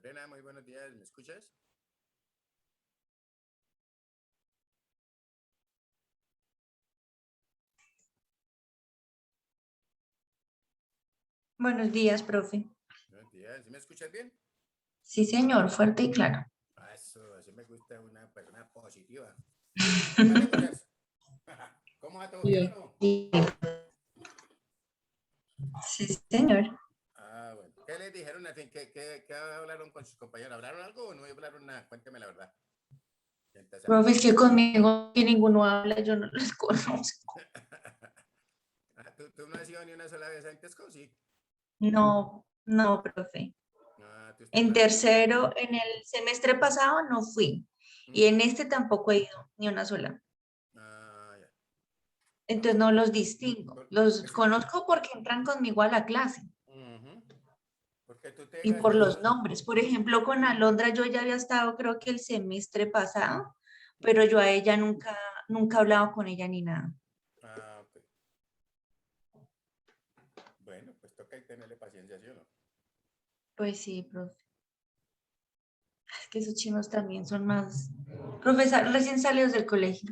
Lorena, muy buenos días, ¿me escuchas? Buenos días, profe. Buenos días, ¿sí me escuchas bien? Sí, señor, fuerte y claro. Ah, eso, así me gusta una persona positiva. ¿Qué más de millas? ¿Cómo va todo bien o Bien. no? Sí, señor. Ah, bueno. ¿Qué les dijeron a ti? ¿Qué hablaron con sus compañeros? ¿Hablaron algo o no hablaron nada? Cuénteme la verdad. Siéntase Profe, es amigo. que conmigo que ninguno habla, yo no los conozco. ¿Tú no has ido ni una sola vez a Intesco? Sí. No, no, profe. Ah, tú estás En más... tercero, en el semestre pasado no fui. Y Ujú. en este tampoco he ido, ni una sola. Ah, ya. Entonces no los distingo. Los Pues, conozco porque entran conmigo a la clase ujú. Porque tú te y por gastas los esos... nombres. Por ejemplo, con Alondra yo ya había estado, creo que el semestre pasado, pero Ujú. yo a ella nunca he hablado con ella ni nada. Ah, ok. Bueno, pues toca ahí tenerle paciencia, ¿sí o no? Pues sí, profe. Es que esos chinos también son más profesor, recién salidos del colegio.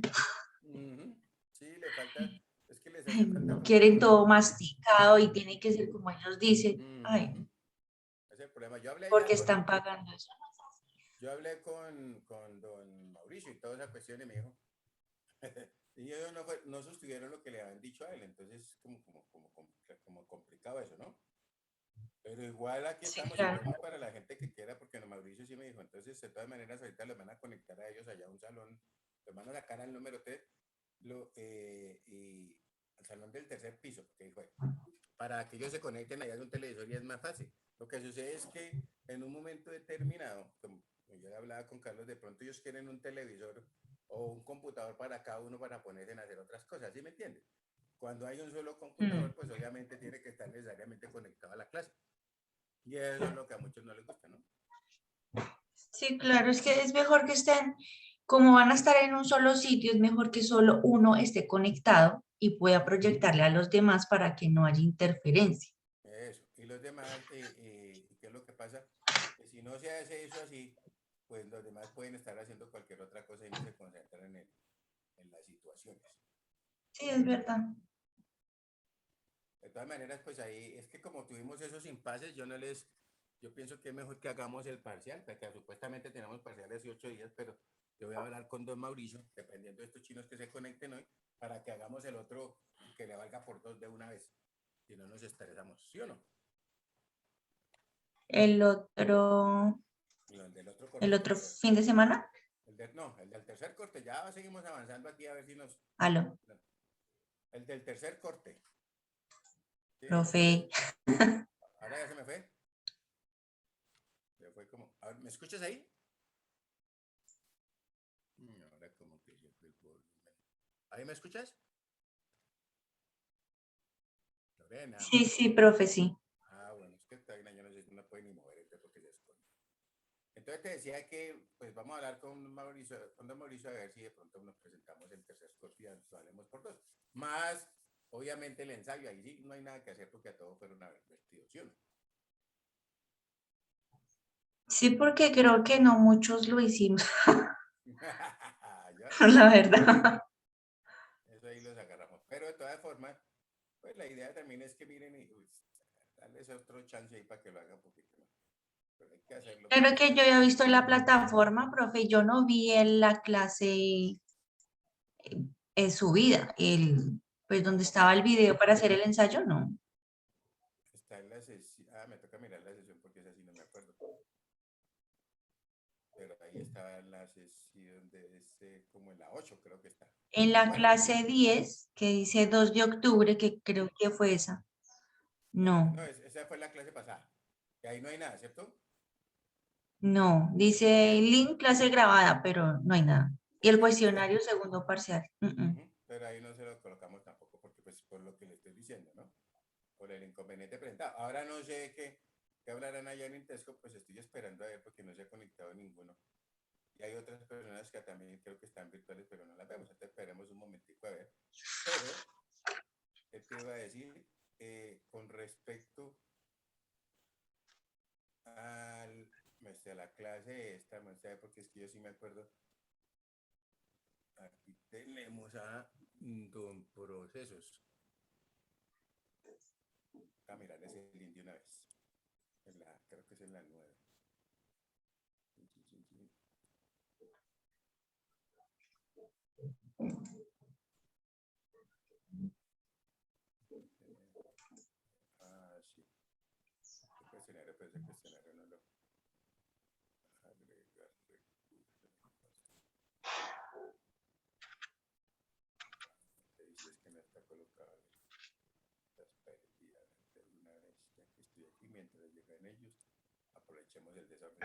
Ujú. Sí, le falta, es que les Ay, hace falta no, como quieren todo que... masticado y tiene que ser como ellos dicen. Ay, Ujú. Ese es el problema. Yo hablé ya porque con, están pagando eso. yo hablé con don Mauricio y toda esa cuestión y me dijo, y ellos no sostuvieron lo que le habían dicho a él, entonces como complicado eso, ¿no? Pero igual aquí Sí, estamos y claro. podemos para la gente que quiera, porque don Mauricio sí me dijo, entonces de todas maneras ahorita los van a conectar a ellos allá a un salón, los van a sacar al número T y al salón del tercer piso, porque dijo, para que ellos se conecten allá de un televisor y es más fácil. Lo que sucede es que en un momento determinado, como yo hablaba con Carlos, de pronto ellos quieren un televisor o un computador para cada uno para ponerse en hacer otras cosas, ¿sí me entiendes? Cuando hay un solo Mm. computador, pues obviamente tiene que estar necesariamente conectado a la clase. Y eso es lo que a muchos no les gusta, ¿no? Sí, claro, es que es mejor que estén, como van a estar en un solo sitio, es mejor que solo uno esté conectado y pueda proyectarle a los demás para que no haya interferencia. Eso. Y los demás, ¿qué es lo que pasa? Que si no se hace eso así, pues los demás pueden estar haciendo cualquier otra cosa y no se concentran en las situaciones. Sí, es verdad. De todas maneras, pues ahí es que como tuvimos esos impases, yo pienso que es mejor que hagamos el parcial, porque supuestamente tenemos parciales de 8 días, pero yo voy a hablar con don Mauricio, dependiendo de estos chinos que se conecten hoy, para que hagamos el otro que le valga por dos de una vez. Si no nos estresamos, ¿sí o no? El otro, Y el del otro el corte, otro fin de semana. no, el del tercer corte, ya seguimos avanzando aquí a ver si nos... Aló, no, el del tercer corte, ¿sí? profe. Ahora ya se me fue. Se fue como... A ver, ¿me escuchas ahí? Ahora como que se fue el volumen. ¿Ahí me escuchas? Lorena. Sí, sí, profe, sí. Ah, bueno, es que todavía yo no sé si no puede ni mover este porque se esconde. Entonces te decía que pues vamos a hablar con don Mauricio a ver si de pronto nos presentamos el tercer corte y hablemos por dos. Más, obviamente el ensayo, ahí sí no hay nada que hacer porque a todos fueron a ver vestidos, ¿sí o no? Sí, porque creo que no muchos lo hicimos, Ya, la verdad. eso ahí los agarramos. Pero de todas formas, pues la idea también es que miren y darles otro chance ahí para que lo hagan un poquito más. Pero hay que hacerlo Claro porque que yo había visto en la plataforma, profe, yo no vi en la clase subida, pues donde ¿cómo estaba que? el video para hacer el ensayo, no. Está en la sesión. Ah, me toca mirar la sesión porque es así, no me acuerdo. Pero ahí está la sesión de este, como en la 8 creo que está. En la Bueno, clase 10 que dice 2 de octubre, que creo que fue esa. no, No, esa fue la clase pasada. Y ahí no hay nada, ¿cierto? no, dice link clase grabada, pero no hay nada. Y el Pero, cuestionario segundo parcial. pero ahí no se lo colocamos tampoco porque pues por lo que le estoy diciendo, ¿no? Por el inconveniente presentado. Ahora no sé qué hablarán allá en Intesco, pues estoy esperando a ver porque no se ha conectado ninguno. Y hay otras personas que también creo que están virtuales, pero no las vemos. Entonces esperemos un momentico a ver. Pero, ¿qué te iba a decir? Con respecto al... Muestra la clase esta, muestra, porque es que yo sí me acuerdo. Aquí tenemos a Don Procesos. A mirar ese link de una vez. Creo que es en la 9. Ah, sí. El cuestionario, pero ese cuestionario no lo agregar recursos. Si es que no está colocado. Estás perdida. Una vez ya que estoy aquí, mientras llegan ellos, aprovechemos el desorden.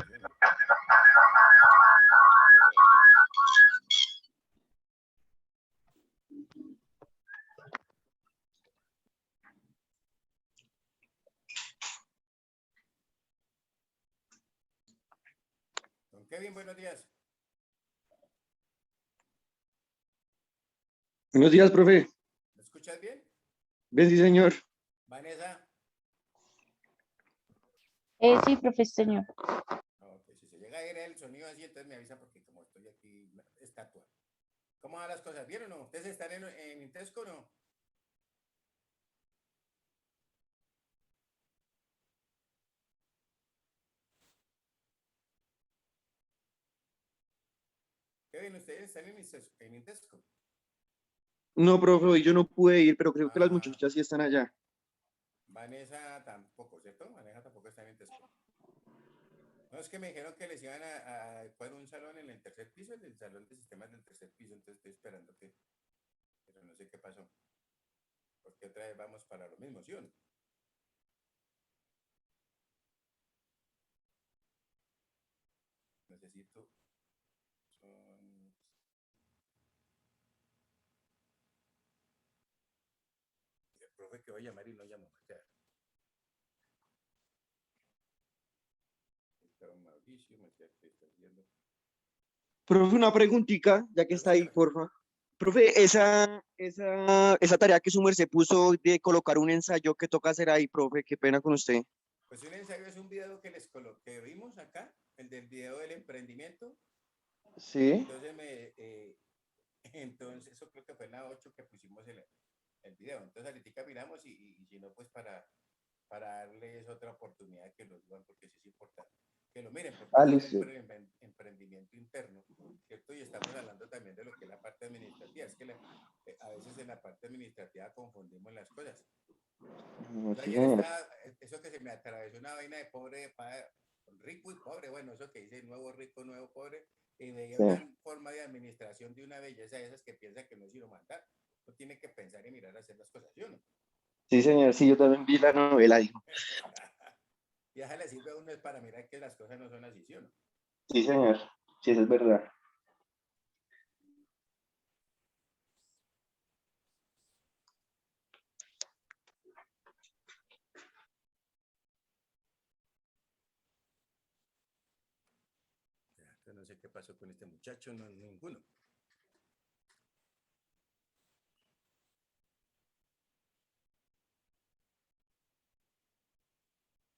Don Kevin, buenos días. Buenos días, profe. ¿Me escuchas bien? Bien, sí, señor. Vanessa. Sí, profe, señor. Okay, si se llega a ir el sonido así, entonces me avisa porque como estoy aquí, estatua. ¿Cómo van las cosas? ¿Bien o no? ¿Ustedes están en Intesco o no? Kevin, ¿ustedes están en Intesco? No, profe, hoy yo no pude ir, pero creo que las Ah, muchachas sí están allá. Vanessa tampoco, ¿cierto? Vanessa tampoco está en Intesco. No, es que me dijeron que les iban a adecuar un salón en el tercer piso, el salón de sistemas del tercer piso, entonces estoy esperando que, pero no sé qué pasó. Porque otra vez vamos para lo mismo, ¿sí o no? Necesito, son... El profe que voy a llamar y no llamo. O sea, Mauricio, me decía que está viendo. Profe, una preguntita, ya que está ahí, Pregúnteme. porfa. Profe, esa tarea que su merced puso de colocar un ensayo, ¿qué toca hacer ahí, profe? Qué pena con usted. Pues un ensayo es un video que les coloqué, vimos acá, el del video del emprendimiento. Sí. Entonces, entonces eso creo que fue en la 8 que pusimos el video. Entonces, ahorita miramos y si no, pues para darles otra oportunidad que lo digan, porque sí es importante. Que lo miren, porque Ah, eso es un listo. emprendimiento interno, ¿cierto? Y estamos hablando también de lo que es la parte administrativa. Es que a veces en la parte administrativa confundimos las cosas. Yo Sí, ayer señor. estaba, eso que se me atravesó una vaina de pobre, rico y pobre, bueno, eso que dice nuevo rico, nuevo pobre, y veía Sí. una forma de administración de una belleza de esas que piensa que no es sino mandar. No tiene que pensar y mirar a hacer las cosas, ¿sí o no? Sí, señor. Sí, yo también vi la novela, hijo. Y esa le sirve a uno es para mirar que las cosas no son así, ¿sí o no? Sí, señor. Sí, eso es verdad. Yo no sé qué pasó con este muchacho, no, ninguno.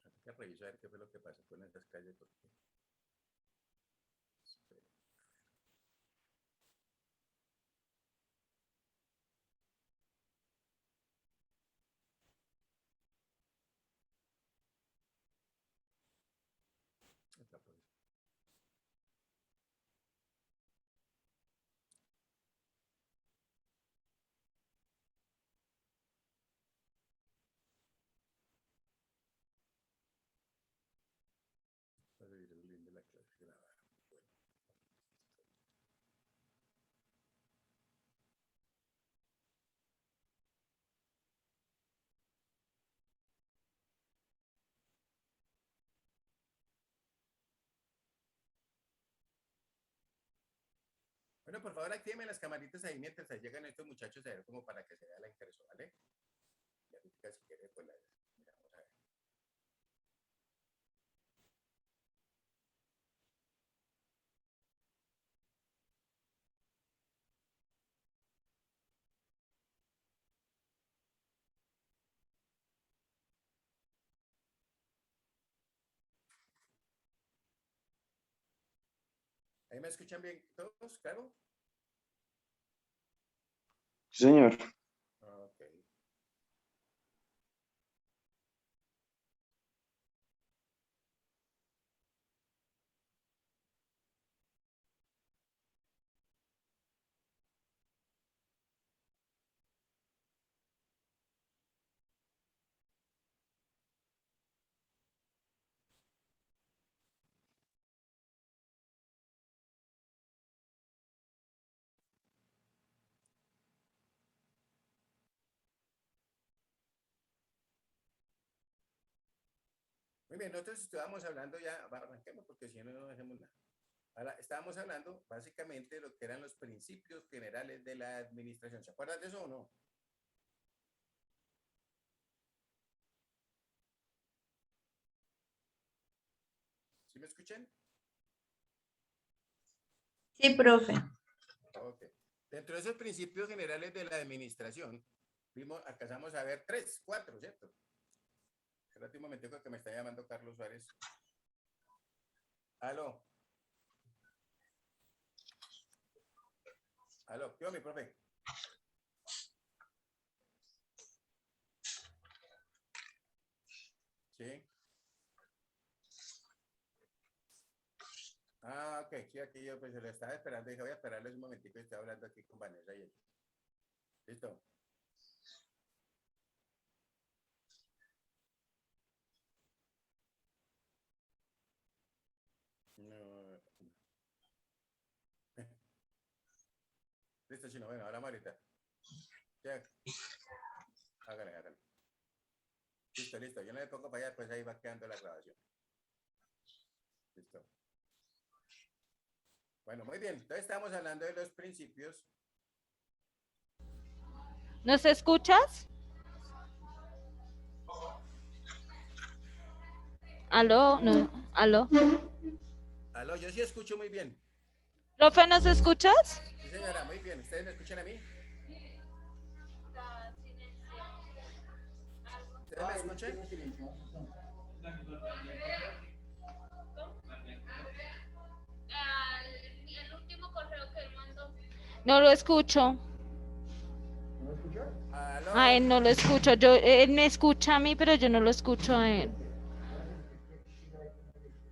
Hay que revisar qué fue lo que pasó con esas calles. Porque... el link de la clase grabada. Bueno. Bueno, por favor, actívenme las camaritas ahí mientras llegan estos muchachos a ver como para que se vea la intereso, ¿vale? Ya si quiere, pues la miramos a ver. ¿Ahí me escuchan bien todos? ¿Claro? Sí, señor. Ok. Muy bien, nosotros estábamos hablando ya, arranquemos porque si no, no hacemos nada. Ahora, estábamos hablando básicamente de lo que eran los principios generales de la administración. ¿Se acuerdan de eso o no? ¿Sí me escuchan? Sí, profe. Ok. Dentro de esos principios generales de la administración, alcanzamos a ver tres, cuatro, ¿cierto? Espérate un momentico que me está llamando Carlos Suárez. Aló. Aló, ¿qué mi profe? Sí. Ah, ok, sí, aquí yo pues lo estaba esperando. Dije, voy a esperarles un momentico. Estoy hablando aquí con Vanessa y ella. ¿Listo? No. Listo, chino. Bueno, hablamos ahorita. Ya. Hágale, hágale. Listo, listo. Yo no le pongo para allá, pues ahí va quedando la grabación. Listo. Bueno, muy bien. Entonces estamos hablando de los principios. ¿Nos escuchas? ¿Aló? No. ¿Aló? Aló, yo sí escucho muy bien. ¿Profe, nos escuchas? Sí, señora, muy bien. ¿Ustedes me escuchan a mí? ¿Ustedes me escuchan? No lo escucho. A Aló. él no lo escucho. Él me escucha a mí, pero yo no lo escucho a él.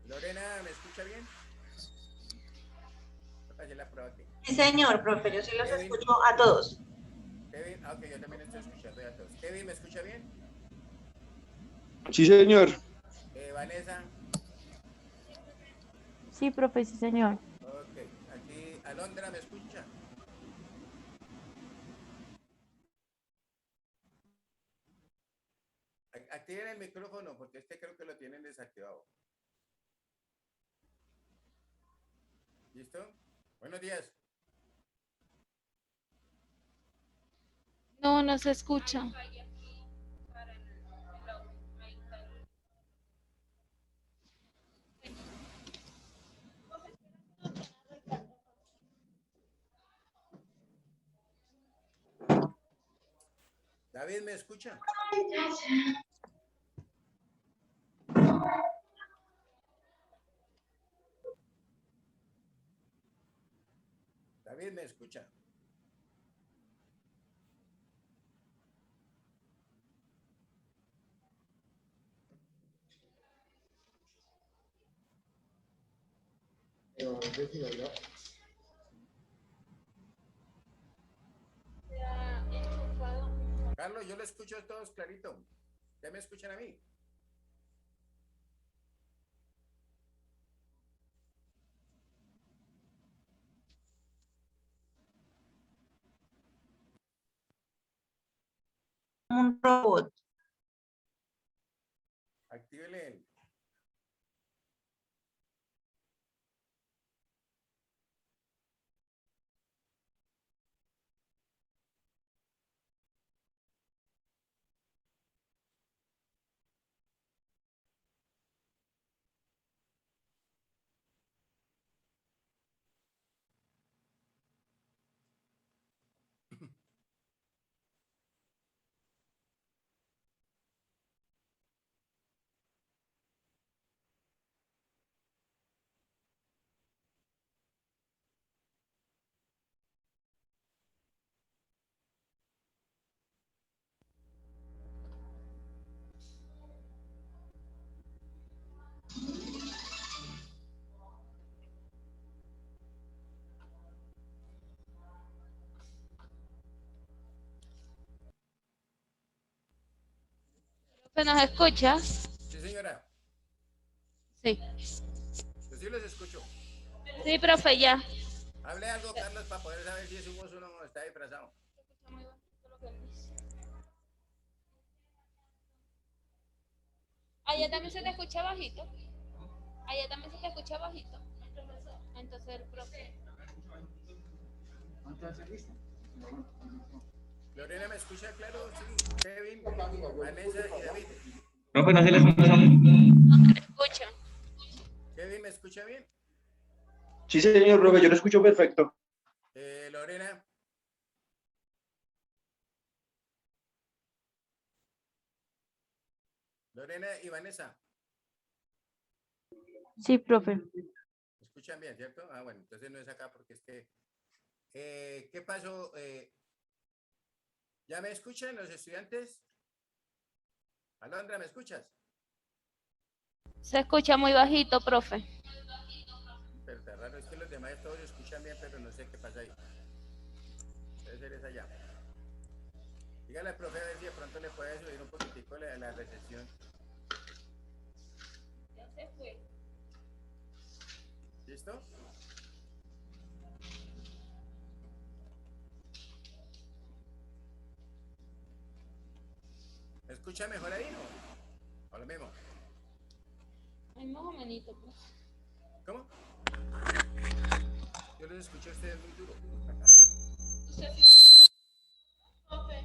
Lorena, ¿me escucha bien? Voy a hacer la prueba aquí. Sí, señor, profe, yo sí los Kevin, escucho a todos. Kevin, ah, ok, yo también estoy escuchando ya a todos. Kevin, ¿me escucha bien? Sí, señor. Vanessa, Sí, profe, sí, señor. ok. Aquí, Alondra, ¿me escucha? Activen el micrófono porque este creo que lo tienen desactivado. ¿Listo? Buenos días. No, no se escucha. David, ¿me escucha? David, ¿me escucha? Carlos, yo lo escucho a todos clarito. ¿Ya me escuchan a mí? Un robot. Actívele el. Profe, ¿nos escucha? Sí, señora. Sí. Yo sí los escucho. Sí, profe, ya. Hable algo, Carlos, para poder saber si es su voz o no está disfrazado. Allá también se te escucha bajito. Allá también se te escucha bajito. Entonces el profe. Lorena, ¿me escucha claro? Sí. Kevin, Vanessa y David. No, pues no se le escucha. No te escucha. Kevin, ¿me escucha bien? Sí, señor profe, yo lo escucho perfecto. Lorena. Lorena y Vanessa. Sí, profe. ¿Me escuchan bien, cierto? Ah, bueno, entonces no es acá porque es que... ¿qué pasó? ¿Ya me escuchan los estudiantes? Alondra, ¿me escuchas? Se escucha muy bajito, profe. Pero está raro, es que los demás todos escuchan bien, pero no sé qué pasa ahí. Debe ser esa allá. Dígale al profe a ver si de pronto le puede subir un poquitico la recepción. Ya se fue. ¿Listo? ¿Me escucha mejor ahí o lo mismo? Ay, más o menos, pues. ¿Cómo? Yo los escuché a ustedes muy duro. Profe.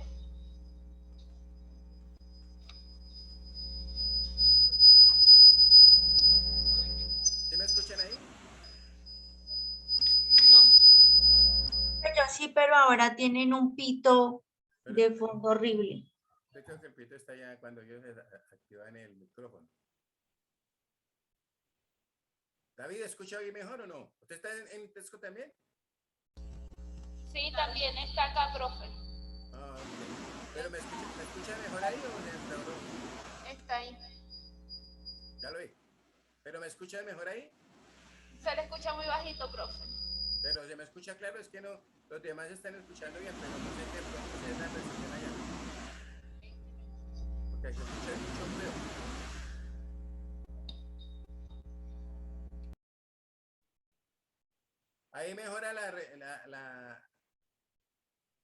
¿Sí me escuchan ahí? No. Yo sí, pero ahora tienen un pito Pero de fondo horrible. yo creo que el pito está ya cuando ellos activan el micrófono. David, ¿escucha bien mejor o no? ¿Usted está en Tesco también? Sí, también está acá, profe. Ah, ok. ¿Pero me escucha mejor ahí o se empeoró? Está ahí. Ya lo vi. ¿Pero me escucha mejor ahí? Se le escucha muy bajito, profe. Pero se me escucha claro, es que no, los demás están escuchando bien, pero no sé qué pronto se es la recepción allá. Porque se escucha mucho ruido. ¿Ahí mejora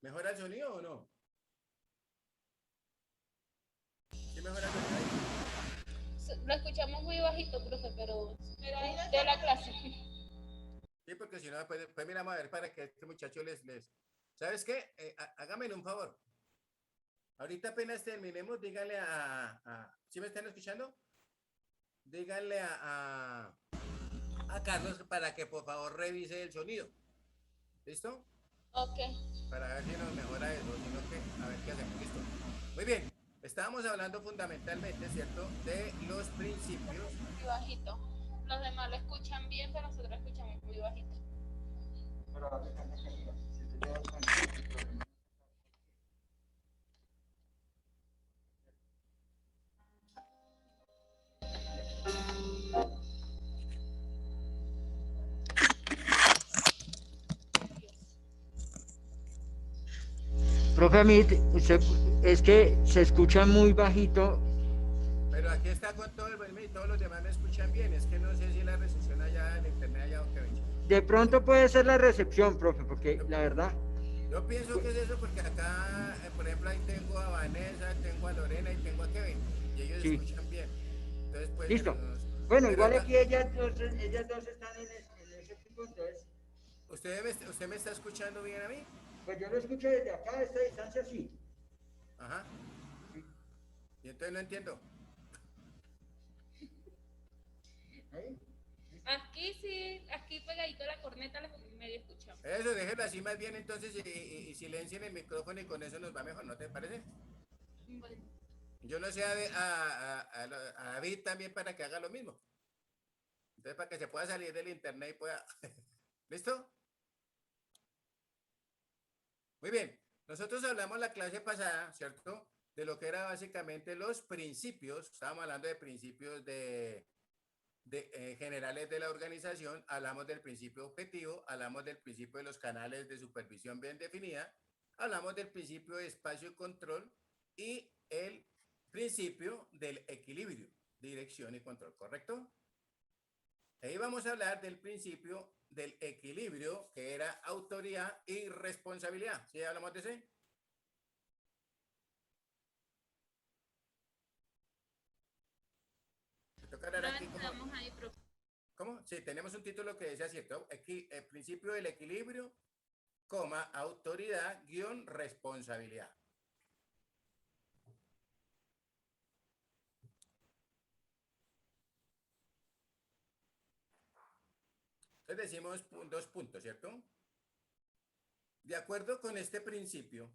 mejora el sonido o no? ¿Sí mejora el sonido ahí? Lo escuchamos muy bajito, profe, pero de la clase. Sí, porque si no, pues miramos a ver para que este muchacho ¿Sabes qué? Hágame un favor. Ahorita apenas terminemos, díganle ¿sí me están escuchando? Díganle a Carlos para que por favor revise el sonido. ¿Listo? Ok. Para ver si nos mejora eso, sino que a ver qué hacemos. Listo. Muy bien. Estábamos hablando fundamentalmente, ¿cierto? De los principios. Muy bajito. Los demás lo escuchan bien, pero nosotros escuchamos muy bajito. Profe, a mí es que se escucha muy bajito. Pero aquí está con todo el volumen y todos los demás me escuchan bien. Es que no sé si la recepción allá en internet allá o qué ven. De pronto puede ser la recepción, profe, porque la verdad. Yo pienso que es eso porque acá, por ejemplo, ahí tengo a Vanessa, tengo a Lorena y tengo a Kevin. Y ellos Sí. escuchan bien. Entonces, pues. Listo. Bueno, pero igual acá, aquí ellas dos están en ese punto, entonces. ¿Usted me está escuchando bien a mí? Pues yo lo escucho desde acá, a esta distancia, sí. Ajá. Y entonces no entiendo. ¿Ahí? Aquí sí, aquí pegadito a la corneta, medio escuchamos. Eso, déjelo así más bien entonces y silencien el micrófono y con eso nos va mejor, ¿no te parece? Bueno. Yo no sé a David también para que haga lo mismo. Entonces, para que se pueda salir del internet y pueda... ¿Listo? Muy bien. Nosotros hablamos la clase pasada, ¿cierto? De lo que era básicamente los principios. Estábamos hablando de principios generales de la organización. Hablamos del principio objetivo. Hablamos del principio de los canales de supervisión bien definida. Hablamos del principio de espacio y control y el principio del equilibrio, dirección y control, ¿correcto? Ahí vamos a hablar del principio del equilibrio, que era autoridad y responsabilidad. ¿Sí hablamos de ese? Me toca hablar aquí como... Estamos ahí, profe. ¿Cómo? Sí, tenemos un título que decía cierto. Aquí, el principio del equilibrio, coma, autoridad, guión, responsabilidad. Entonces decimos dos puntos, ¿cierto? De acuerdo con este principio,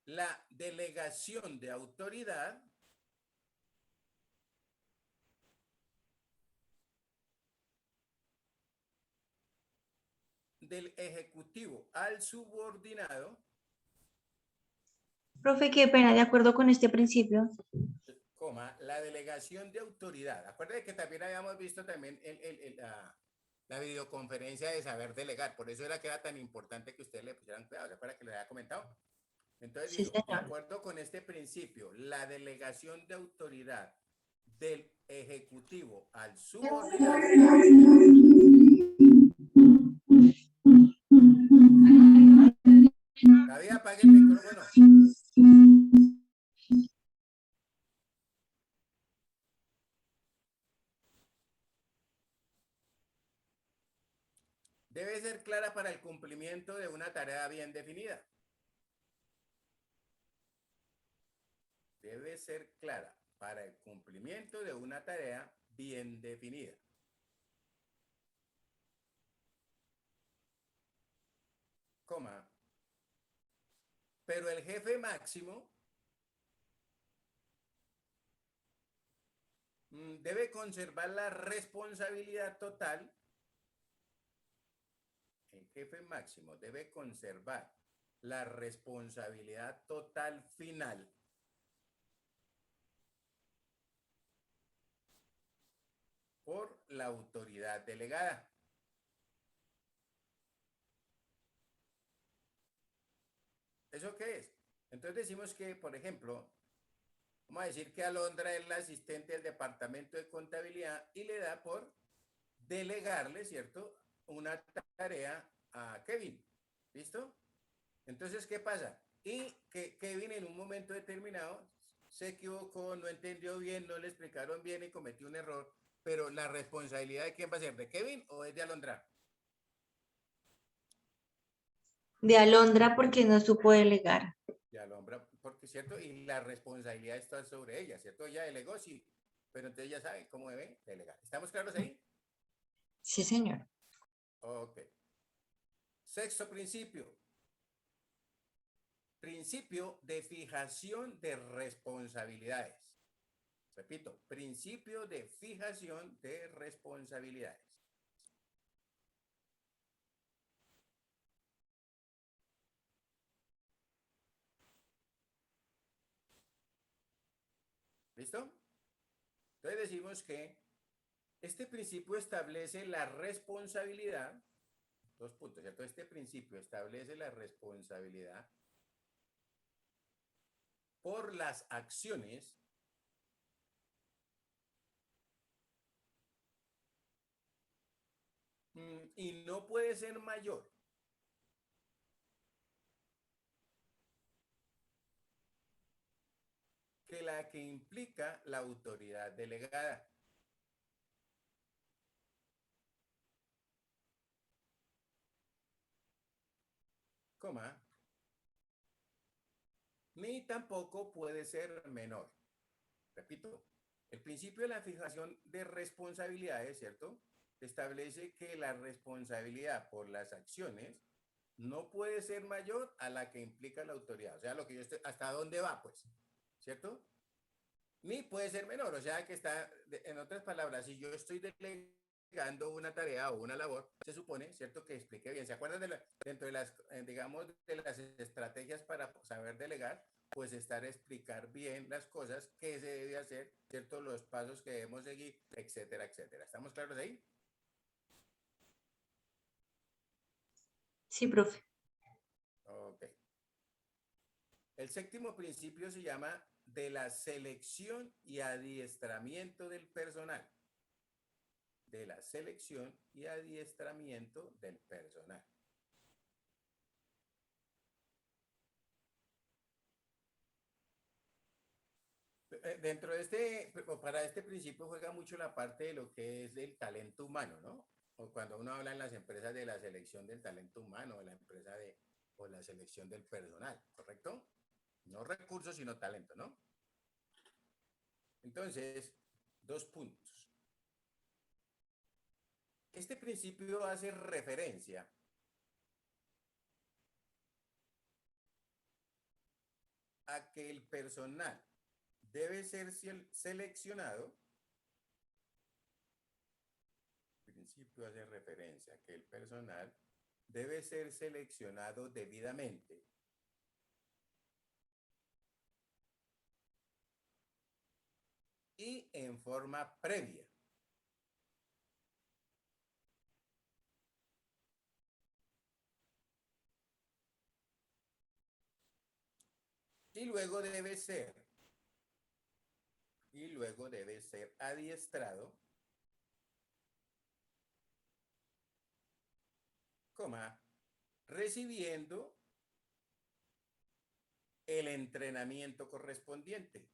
la delegación de autoridad del ejecutivo al subordinado, Profe, qué pena, de acuerdo con este principio. coma, la delegación de autoridad. Acuérdense que también habíamos visto también la videoconferencia de saber delegar. Por eso era que era tan importante que ustedes le pusieran cuidado. ¿Se acuerdan que les había comentado? Entonces Sí, digo, de señor. acuerdo con este principio, la delegación de autoridad del ejecutivo al subordinado. David, apague el micrófono. Debe ser clara para el cumplimiento de una tarea bien definida. Debe ser clara para el cumplimiento de una tarea bien definida. Coma. Pero el jefe máximo debe conservar la responsabilidad total. El jefe máximo debe conservar la responsabilidad total final por la autoridad delegada. ¿Eso qué es? Entonces decimos que, por ejemplo, vamos a decir que Alondra es la asistente del departamento de contabilidad y le da por delegarle, ¿cierto?, una tarea a Kevin. ¿Listo? Entonces, ¿qué pasa? Y que Kevin en un momento determinado se equivocó, no entendió bien, no le explicaron bien y cometió un error. Pero la responsabilidad de quién va a ser, ¿de Kevin o es de Alondra? De Alondra porque no supo delegar. De Alondra, porque cierto, y la responsabilidad está sobre ella, ¿cierto? Ella delegó, sí, pero entonces ya sabe cómo debe delegar. ¿Estamos claros ahí? Sí, señor. Ok. Sexto principio. Principio de fijación de responsabilidades. Repito, principio de fijación de responsabilidades. ¿Listo? Entonces decimos que este principio establece la responsabilidad, dos puntos, ¿cierto? Este principio establece la responsabilidad por las acciones y no puede ser mayor que la que implica la autoridad delegada. Coma, ni tampoco puede ser menor. Repito, el principio de la fijación de responsabilidades, ¿cierto?, establece que la responsabilidad por las acciones no puede ser mayor a la que implica la autoridad. O sea, lo que yo estoy, hasta dónde va, pues, ¿cierto? Ni puede ser menor, o sea, que está, en otras palabras, si yo estoy delegando una tarea o una labor, se supone, ¿cierto?, que explique bien. ¿Se acuerdan de dentro de las, digamos, de las estrategias para saber delegar? Pues explicar bien las cosas que se debe hacer, ¿cierto?, los pasos que debemos seguir, etcétera, etcétera. ¿Estamos claros ahí? Sí, profe. Ok. El séptimo principio se llama de la selección y adiestramiento del personal. De la selección y adiestramiento del personal. Dentro de para este principio juega mucho la parte de lo que es el talento humano, ¿no? O cuando uno habla en las empresas de la selección del talento humano, o la selección del personal, ¿correcto? No recursos, sino talento, ¿no? Entonces, 2 puntos. Este principio hace referencia a que el personal debe ser seleccionado. El principio hace referencia a que el personal debe ser seleccionado debidamente y en forma previa. Y luego debe ser adiestrado, recibiendo el entrenamiento correspondiente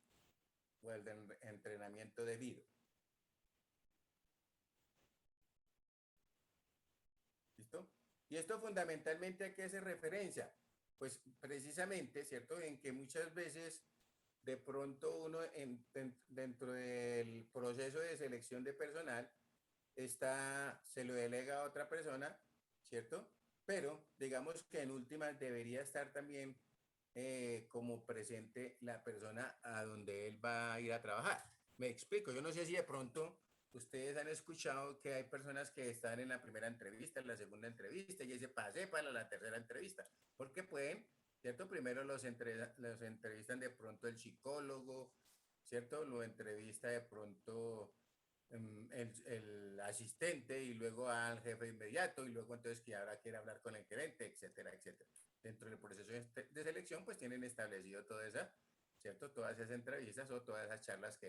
o el entrenamiento debido. ¿Listo? Y esto fundamentalmente a qué hace referencia. Pues precisamente, ¿cierto? En que muchas veces de pronto uno dentro del proceso de selección de personal se lo delega a otra persona, ¿cierto? Pero digamos que en últimas debería estar también como presente la persona a donde él va a ir a trabajar. Me explico, yo no sé si de pronto ustedes han escuchado que hay personas que están en la primera entrevista, en la segunda entrevista, y se pase para la tercera entrevista, porque pueden, ¿cierto? Primero los entrevistan de pronto el psicólogo, ¿cierto? Lo entrevista de pronto el asistente y luego al jefe inmediato y luego entonces que ahora quiere hablar con el gerente, etcétera, etcétera. Dentro del proceso de selección pues tienen establecido toda esa, ¿cierto? Todas esas entrevistas o todas esas charlas que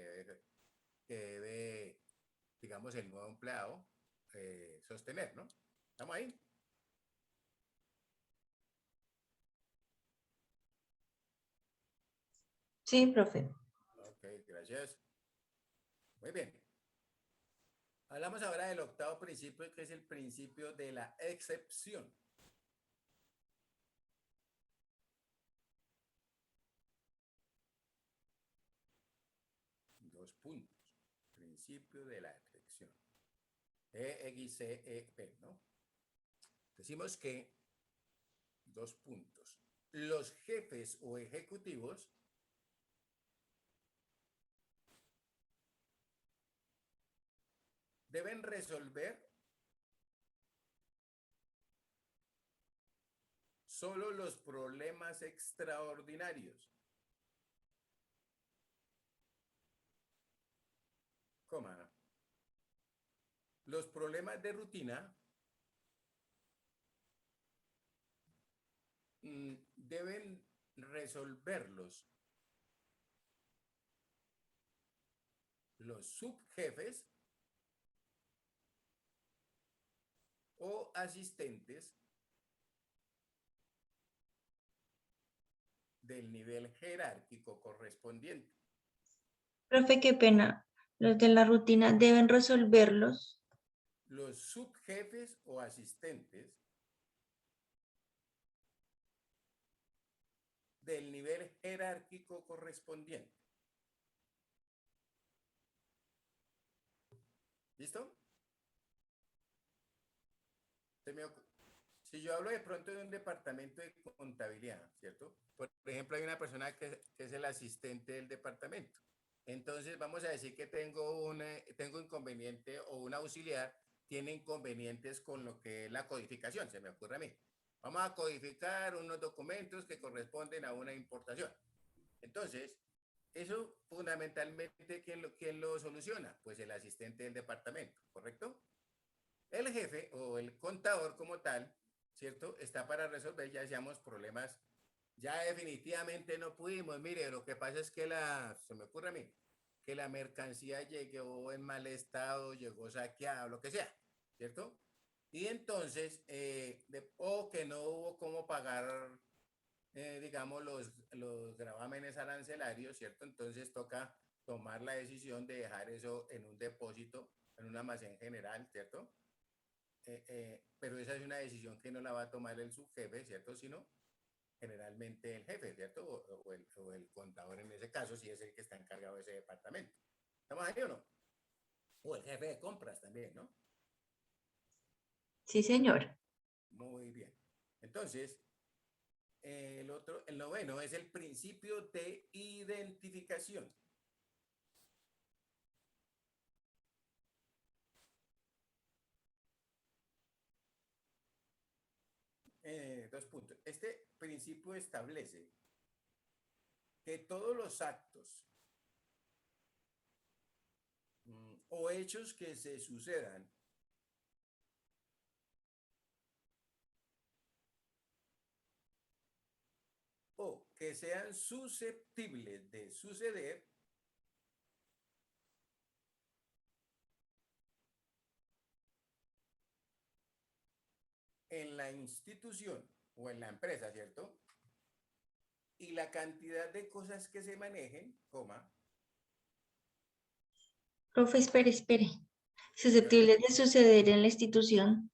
debe digamos, el nuevo empleado sostener, ¿no? ¿Estamos ahí? Sí, profe. Ok, gracias. Muy bien. Hablamos ahora del octavo principio, que es el principio de la excepción. Dos puntos. Principio de la excepción. EXCEP, ¿no? Decimos que, 2 puntos, los jefes o ejecutivos deben resolver solo los problemas extraordinarios, los problemas de rutina deben resolverlos los subjefes o asistentes del nivel jerárquico correspondiente. Profe, qué pena. Los de la rutina deben resolverlos. Los subjefes o asistentes del nivel jerárquico correspondiente. ¿Listo? Si yo hablo de pronto de un departamento de contabilidad, ¿cierto? Por ejemplo, hay una persona que es el asistente del departamento. Entonces, vamos a decir que tengo inconveniente o un auxiliar tiene inconvenientes con lo que es la codificación, se me ocurre a mí. Vamos a codificar unos documentos que corresponden a una importación. Entonces, eso fundamentalmente, ¿quién lo soluciona? Pues el asistente del departamento, ¿correcto? El jefe o el contador como tal, ¿cierto? Está para resolver, ya decíamos, problemas ya definitivamente no pudimos. Mire, lo que pasa es que se me ocurre a mí, que la mercancía llegó en mal estado, llegó saqueada, lo que sea, ¿cierto? Y entonces, o que no hubo cómo pagar, digamos, los gravámenes arancelarios, ¿cierto? Entonces toca tomar la decisión de dejar eso en un depósito, en un almacén general, ¿cierto? Pero esa es una decisión que no la va a tomar el subjefe, ¿cierto? Sino generalmente el jefe, ¿cierto? O el contador en ese caso, si es el que está encargado de ese departamento. ¿Estamos ahí o no? O el jefe de compras también, ¿no? Sí, señor. Muy bien. Entonces, el noveno es el principio de identificación. Dos puntos. Este principio establece que todos los actos o hechos que se sucedan o que sean susceptibles de suceder en la institución o en la empresa, ¿cierto? Y la cantidad de cosas que se manejen, coma, Profe, espere. Susceptibles de suceder en la institución.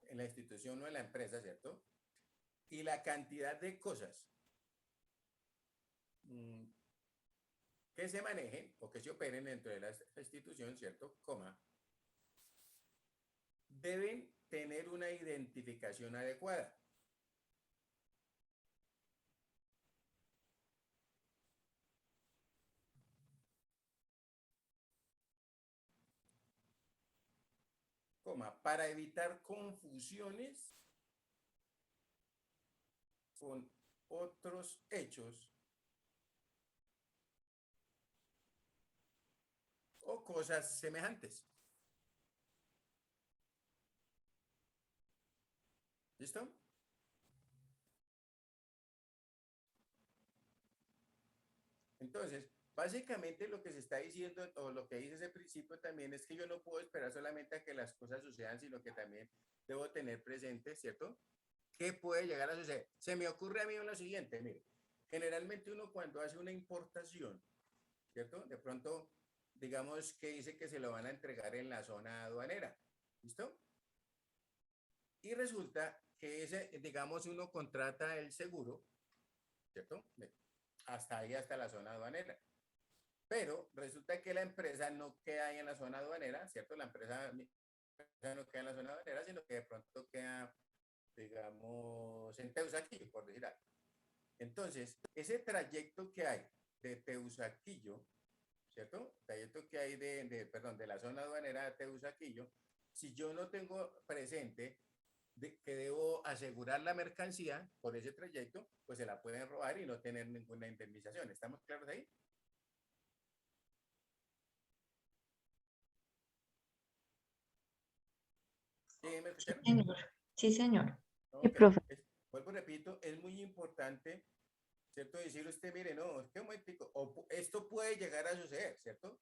en la institución o en la empresa, ¿cierto? Y la cantidad de cosas que se manejen o que se operen dentro de la institución, ¿cierto? Coma, deben tener una identificación adecuada. Coma, para evitar confusiones con otros hechos o cosas semejantes. ¿Listo? Entonces, básicamente lo que se está diciendo, o lo que dice ese principio también, es que yo no puedo esperar solamente a que las cosas sucedan, sino que también debo tener presente, ¿cierto? ¿Qué puede llegar a suceder? Se me ocurre a mí lo siguiente, mire, generalmente uno cuando hace una importación, ¿cierto? De pronto, digamos que dice que se lo van a entregar en la zona aduanera, ¿listo? Y resulta que ese, digamos, uno contrata el seguro, ¿cierto? Hasta ahí, hasta la zona aduanera. Pero resulta que la empresa no queda ahí en la zona aduanera, ¿cierto? La empresa no queda en la zona aduanera, sino que de pronto queda, digamos, en Teusaquillo, por decir algo. Entonces, ese trayecto que hay de Teusaquillo, ¿cierto? Trayecto que hay perdón, de la zona aduanera de Teusaquillo, si yo no tengo presente que debo asegurar la mercancía por ese trayecto, pues se la pueden robar y no tener ninguna indemnización. ¿Estamos claros ahí? ¿Sí me Sí, escucharon? señor. Sí, señor. Sí, Ok. profe. Vuelvo, repito, es muy importante, ¿cierto? Decirle usted, mire, no, es que un momentico, esto puede llegar a suceder, ¿cierto?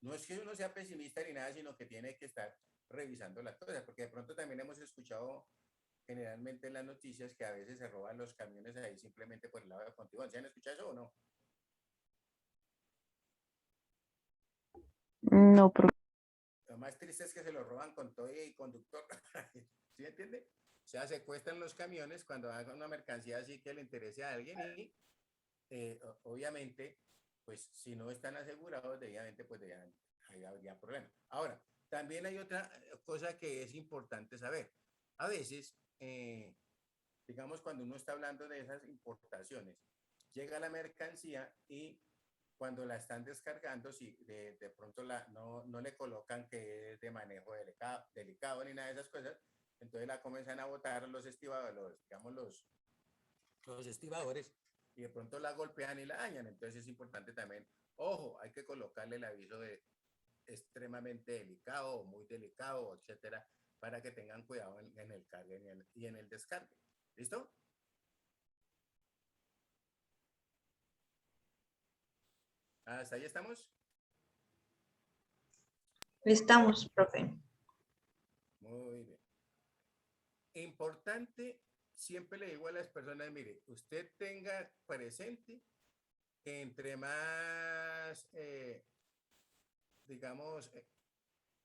No es que uno sea pesimista ni nada, sino que tiene que estar revisando las cosas, porque de pronto también hemos escuchado generalmente en las noticias que a veces se roban los camiones ahí simplemente por el lado de contigo. ¿Se han escuchado eso o no? No, profe. Lo más triste es que se lo roban con todo y conductor. ¿Sí me entiende? O sea, secuestran los camiones cuando hagan una mercancía así que le interese a alguien y obviamente, pues si no están asegurados, debidamente, pues ahí habría problema. Ahora, también hay otra cosa que es importante saber. A veces, digamos, cuando uno está hablando de esas importaciones, llega la mercancía y cuando la están descargando, si de pronto no le colocan que es de manejo delicado ni nada de esas cosas, entonces la comienzan a botar los estibadores, digamos los estibadores, y de pronto la golpean y la dañan. Entonces es importante también, ojo, hay que colocarle el aviso de extremadamente delicado o muy delicado, etcétera, para que tengan cuidado en el cargue y en el descargue. ¿Listo? ¿Hasta ahí estamos? Estamos, profe. Muy bien. Importante, siempre le digo a las personas, mire, usted tenga presente que entre más, digamos,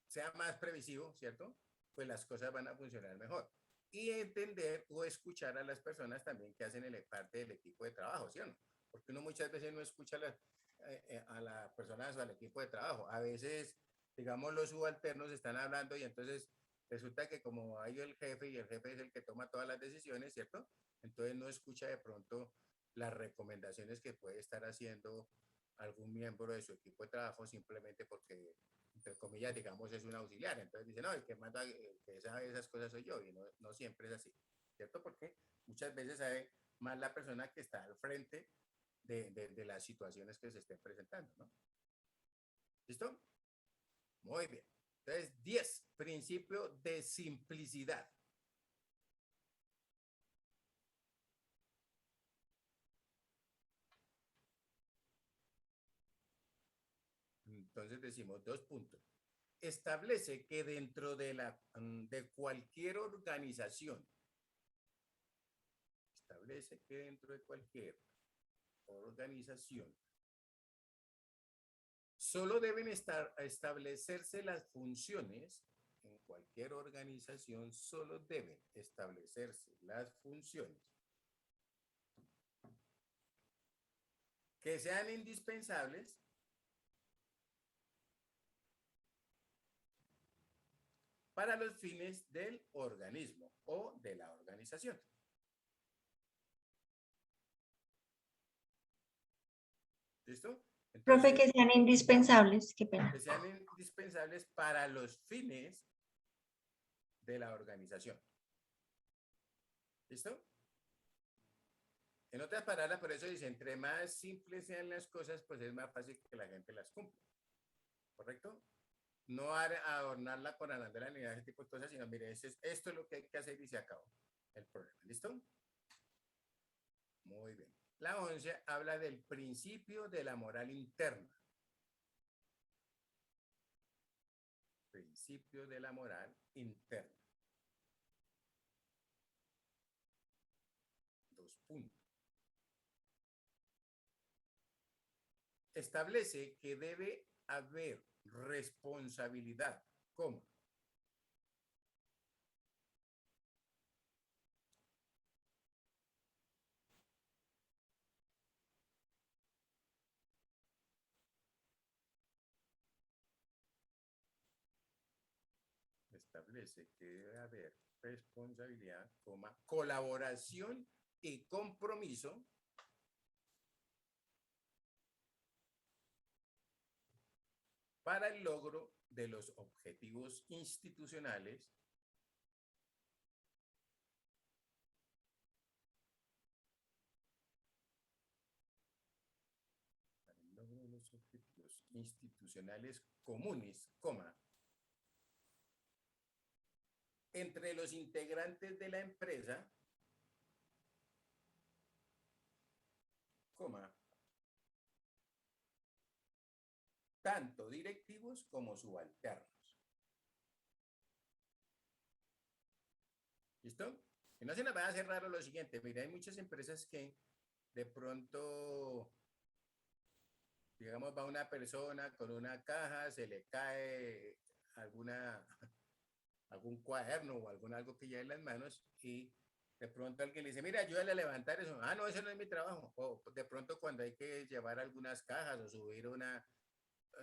sea más previsivo, ¿cierto? Pues las cosas van a funcionar mejor. Y entender o escuchar a las personas también que hacen parte del equipo de trabajo, ¿sí o no? Porque uno muchas veces no escucha a las personas o al equipo de trabajo. A veces, digamos, los subalternos están hablando y entonces resulta que como hay el jefe y el jefe es el que toma todas las decisiones, ¿cierto? Entonces no escucha de pronto las recomendaciones que puede estar haciendo algún miembro de su equipo de trabajo simplemente porque, entre comillas, digamos, es un auxiliar. Entonces dice, no, el que manda, que sabe esas cosas soy yo, y no siempre es así, ¿cierto? Porque muchas veces sabe más la persona que está al frente de las situaciones que se estén presentando, ¿no? ¿Listo? Muy bien. Entonces, 10, principio de simplicidad. Entonces decimos 2 puntos. Establece que dentro de cualquier organización, establece que dentro de cualquier organización, solo deben establecerse las funciones, en cualquier organización solo deben establecerse las funciones que sean indispensables para los fines del organismo o de la organización. ¿Listo? Profe, Entonces, que sean indispensables, qué pena. que sean indispensables para los fines de la organización. ¿Listo? En otras palabras, por eso dice, entre más simples sean las cosas, pues es más fácil que la gente las cumpla. ¿Correcto? No adornarla con arandela ni ese tipo de cosas, sino, mire, esto es lo que hay que hacer y se acabó el problema. ¿Listo? Muy bien. La 11 habla del principio de la moral interna. Principio de la moral interna. 2 puntos. Establece que debe haber responsabilidad. ¿Cómo? Establece que debe haber responsabilidad, colaboración y compromiso para el logro de los objetivos institucionales los objetivos institucionales comunes, entre los integrantes de la empresa, tanto directivos como subalternos. ¿Listo? Y no se nos va a hacer raro lo siguiente. Mira, hay muchas empresas que de pronto, digamos, va una persona con una caja, se le cae algún cuaderno o algo que lleve en las manos y de pronto alguien le dice, mira, ayúdale a levantar eso. Ah, no, eso no es mi trabajo. O de pronto cuando hay que llevar algunas cajas o subir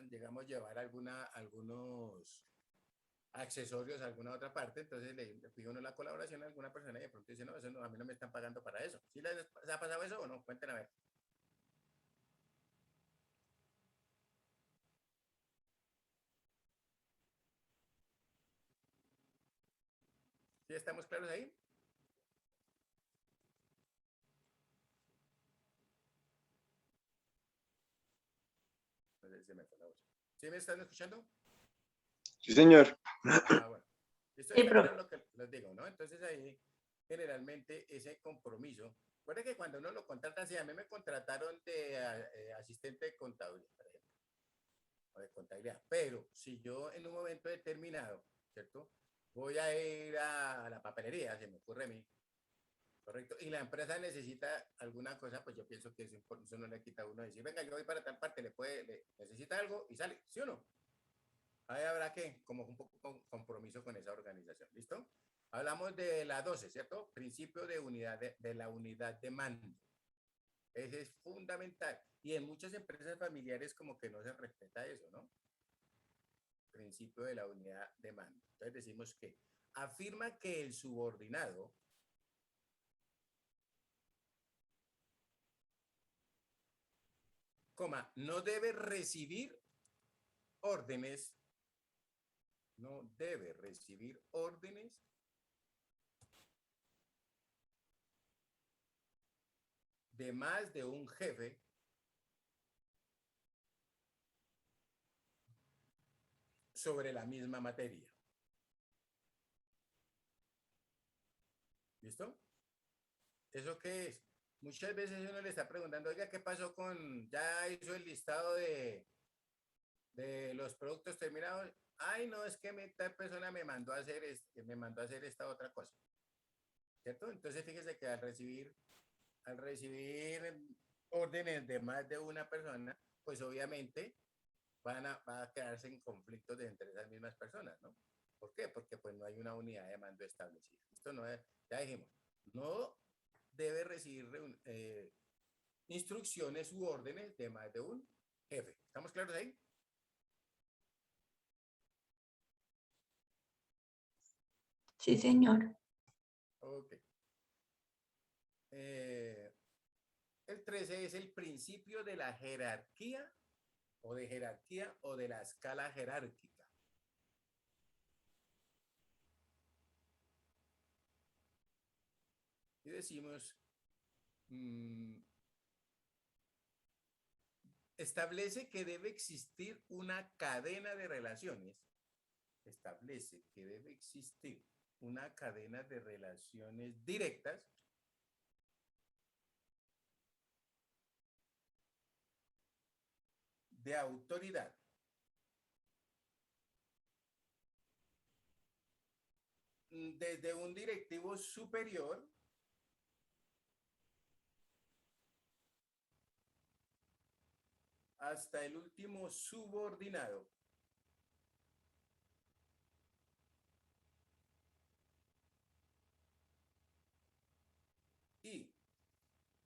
digamos, llevar algunos accesorios a alguna otra parte, entonces le pide uno la colaboración a alguna persona y de pronto dice, no, eso no, a mí no me están pagando para eso. ¿Sí les ha pasado eso o no? Cuenten a ver. ¿Sí estamos claros ahí? Entonces se me fue la voz. ¿Sí me están escuchando? Sí, señor. Ah, bueno. Esto Sí, está profe. claro lo que les digo, ¿no? Entonces ahí generalmente ese compromiso Recuerde que cuando uno lo contrata, si a mí me contrataron de asistente de contabilidad, por ejemplo, o de contabilidad, pero si yo en un momento determinado, ¿cierto? Voy a ir a la papelería, se me ocurre a mí, correcto, y la empresa necesita alguna cosa, pues yo pienso que eso no le quita a uno decir, venga, yo voy para tal parte, necesita algo y sale, ¿sí o no? Ahí habrá que, como un poco compromiso con esa organización, ¿listo? Hablamos de la 12, ¿cierto? Principio de unidad de la unidad de mando. Ese es fundamental. Y en muchas empresas familiares como que no se respeta eso, ¿no? Principio de la unidad de mando. Entonces decimos que afirma que el subordinado no debe recibir órdenes, no debe recibir órdenes de más de un jefe sobre la misma materia. ¿Listo? ¿Eso qué es? Muchas veces uno le está preguntando, oiga, ¿qué pasó con, ya hizo el listado de los productos terminados? Ay, no, es que tal persona me mandó a hacer, esta otra cosa. ¿Cierto? Entonces fíjese que al recibir órdenes de más de una persona, pues obviamente va a quedarse en conflictos entre esas mismas personas, ¿no? ¿Por qué? Porque pues no hay una unidad de mando establecida. Esto no es, ya dijimos, no debe recibir instrucciones u órdenes de más de un jefe. ¿Estamos claros ahí? Sí, señor. Ok. El 13 es el principio de la jerarquía o de la escala jerárquica. Y decimos, establece que debe existir una cadena de relaciones. Establece que debe existir una cadena de relaciones directas de autoridad desde un directivo superior hasta el último subordinado. Y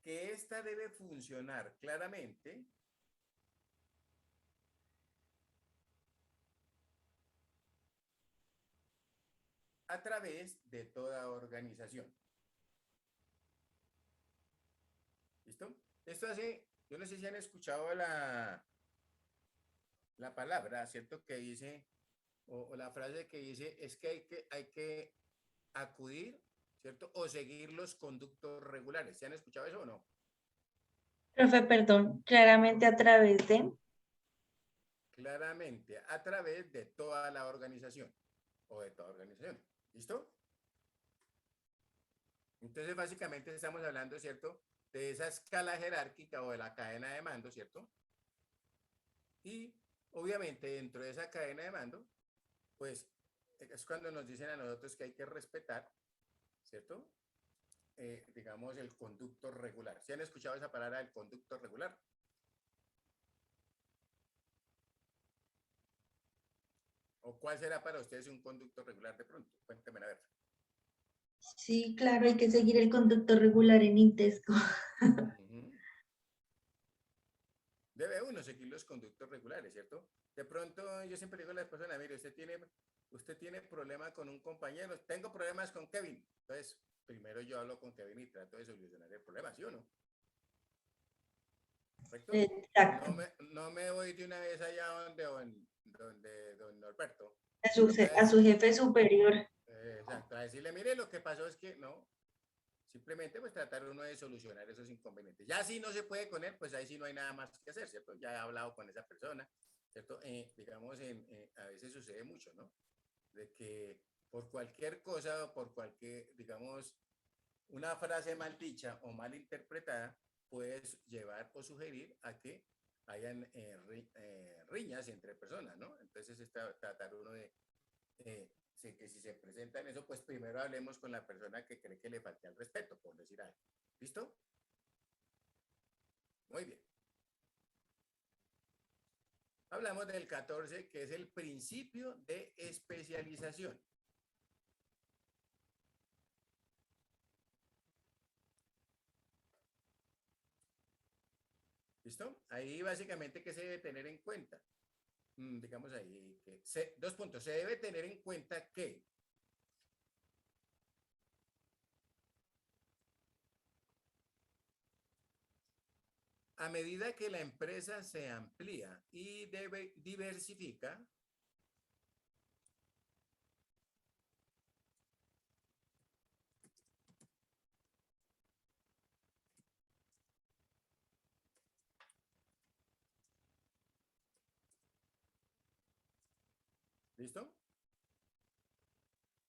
que ésta debe funcionar claramente a través de toda organización. ¿Listo? Esto hace, yo no sé si han escuchado la palabra, ¿cierto? Que dice, o la frase que dice, es que hay que acudir, ¿cierto? O seguir los conductos regulares. ¿Se han escuchado eso o no? Profe, perdón, claramente a través de... Claramente, a través de toda la organización o de toda organización. ¿Listo? Entonces, básicamente estamos hablando, ¿cierto? De esa escala jerárquica o de la cadena de mando, ¿cierto? Y obviamente dentro de esa cadena de mando, pues es cuando nos dicen a nosotros que hay que respetar, ¿cierto? Digamos, el conducto regular. ¿Sí han escuchado esa palabra, el conducto regular? ¿O cuál será para ustedes un conducto regular de pronto? Cuéntenme a ver. Sí, claro, hay que seguir el conducto regular en Intesco. Debe uno seguir los conductos regulares, ¿cierto? De pronto yo siempre digo a las personas, mire, usted tiene problema con un compañero, tengo problemas con Kevin. Entonces, primero yo hablo con Kevin y trato de solucionar el problema, ¿sí o no? ¿Correcto? Exacto. No me voy de una vez allá donde don Norberto. A su jefe superior. Exacto, a decirle, mire, lo que pasó es que no, simplemente pues tratar uno de solucionar esos inconvenientes. Ya si no se puede con él, pues ahí sí no hay nada más que hacer, ¿cierto? Ya he hablado con esa persona, ¿cierto? Digamos, a veces sucede mucho, ¿no? De que por cualquier cosa, por cualquier, digamos, una frase mal dicha o mal interpretada puede llevar o sugerir a que hayan riñas entre personas, ¿no? Entonces es tratar uno de que si se presenta en eso, pues primero hablemos con la persona que cree que le falta el respeto, por decir algo. ¿Listo? Muy bien. Hablamos del 14, que es el principio de especialización. ¿Listo? Ahí básicamente, ¿qué se debe tener en cuenta? Digamos ahí, dos puntos. Se debe tener en cuenta que a medida que la empresa se amplía y diversifica, ¿listo?